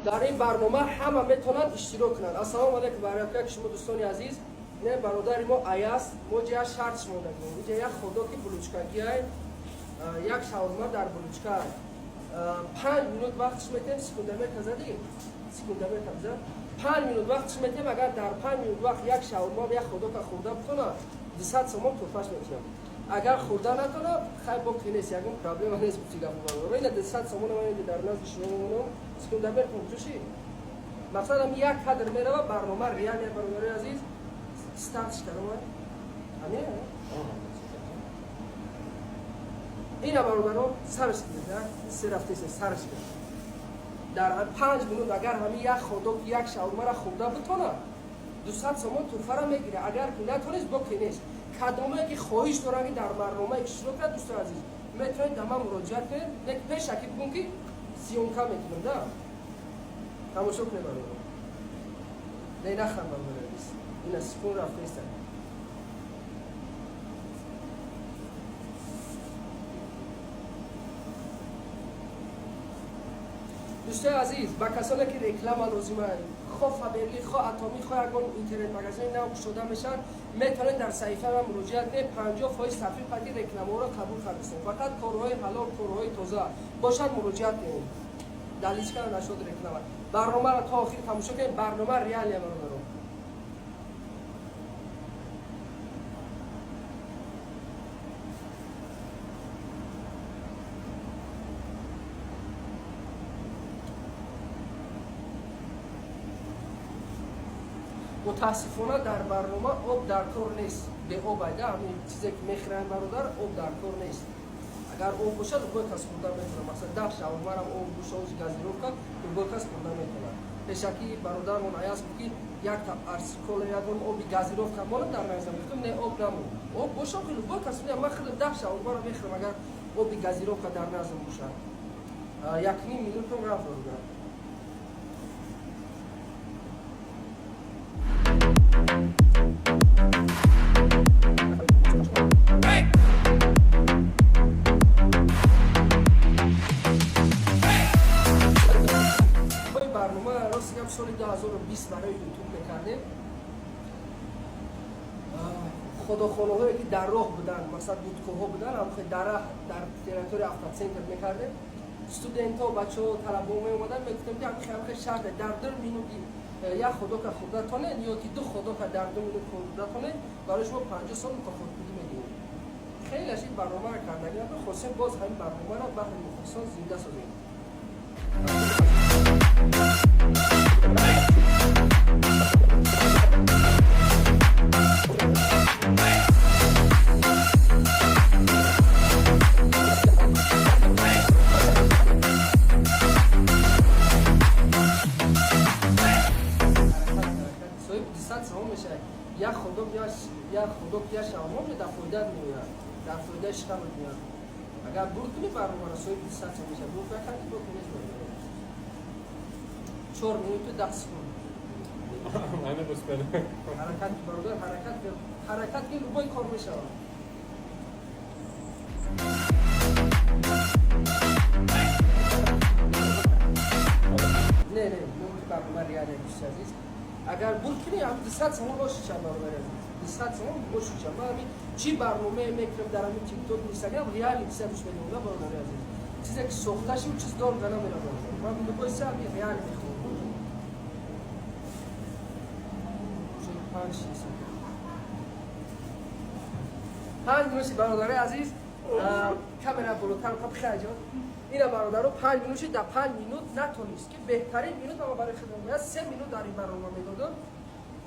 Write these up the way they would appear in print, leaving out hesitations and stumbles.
در این برنامه همه میتونن اشتراک کنن. السلام علیکم برای شما دوستان عزیز. نه برادر ما ایاس ما جا شرط شما دادیم. اینجا یک خدا که بلوچکایی یک شاورما در بلوچکا 5 minut وقتش میتیم سکوندمتر زدیم. سکوندمتر زد 5 minut وقتش میتیم. اگر در 5 minut وقت یک شاورما یک خدا که خورده بتونه 200 سوم توفاش میتونم. اگر خورده نکنه خیلی با کلیس یکم پرابلم نیست بچه گفتم برای این 200 سوم من در نزد شما میمونم سکوندمتر کنجوشی مثلا یک کادر میره و برنامه ریال برادر عزیز استارت کردم همین اینا برادران سرش کرده سه رفته سرش کرده در 5 minut اگر همین یک خودک یک شاورما را خورده بتونه 200 سوم توفه را میگیره. اگر که نتونست با کلیس کدومه که خواهش دارن که در برنامه اشتراک کرد دوستان عزیز میتونید دم مراجعه کنید. یک پیش اکی بگم که سیونکا میتونم ده تماشا کنید برادران نه نخرم برادران این سپون رفته است. دوستان عزیز با کسانی که رکلام لازمه خواه فابرلی خواه اتمی خواه اگر اینترنت مگزین نو شده میشن میتونن در صفحه و مراجعه کنید. 50% تخفیف پذیر رکلام‌ها را قبول خواهید. فقط کارهای حلال کارهای تازه باشد مراجعه کنید. دلیلش کنه نشد رکلام برنامه را تا آخر تماشا کنید. برنامه ریالی برادران متاسفانه در برنامه آب در کار نیست. به آب ایده همین چیزی که میخرن برادر آب در کار نیست. اگر آب باشه لگوی کس خورده میتونه مثلا 10 شاورما را آب باشه از گازیروفکا لگوی کس خورده میتونه. پیشکی برادر من ایاس بود که یک تا ارسیکول یا دون آب گازیروفکا مال در نظر گفتم نه آب نمون آب باشه که لگوی کس میاد من خیلی 10 شاورما را میخرم اگر آب گازیروفکا در نظر باشه. یک نیم minut هم رفت برادر. سال 2020 برای یوتیوب میکردیم. خداخوانهایی که در راه بودن مثلا دودکوها بودن هم در تریتوری افتاد سنتر میکردیم. استودنت ها بچه ها طلبه ها میومدن میگفتم که همین خیلی شرط در 2 minut یک خدا که خورده تانه یا که 2 خدا که در 2 minut خورده تانه برای شما 50 سال مکافات بدی میدیم. خیلی اشید برنامه را کردن یا خواستیم باز همین برنامه را بهر مختصان زنده سازیم. یا خودک یا شاورما در فایده میاد در فایده اشتباه میاد. اگر برد کنی برنامه را سوی 200 میشه برد بکنی بکنید 4 minut 10 sekund. Aynen bu süper. Hareket برادر حرکت که روی کار میشه. نه نوع برنامه ریالی دوست عزیز اگر برد کنی هم 200 سوم باشه چند برابر 200 سوم باشه چند برابر چی برنامه میکنم در همین تیک توک اینستاگرام ریالی 200 میلیون برابر عزیز چیزی که ساخته شد چیز دار کنه میره من میگم باشه ریالی میخوام 5 minut برادر عزیز کامera بالاتر خب خیلی اینا برادر 5 minut در 5 minut نتونست که بهترین minut ما برای خدمت 3 minut در این برنامه میدادم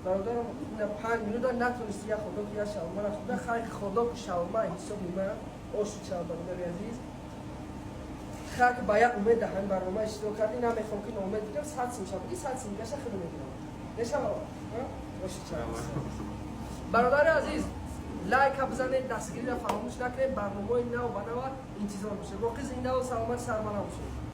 برادر اینا 5 minut نتونست یا خدا یا شاورما خدا خیلی خدا شاورما حساب میمه اوش شاورما برادر عزیز خیلی باید امید دهن برنامه اشتراک کردی نمیخوام که ناامید بگم 100 میشم این 100 میشه خیلی میگیرم نشه برادر عزیز لایک بزنید دستگیری را فراموش نکنید برنامه نو و انتظار باشه باقی زنده و سلامت سرمنه باشید.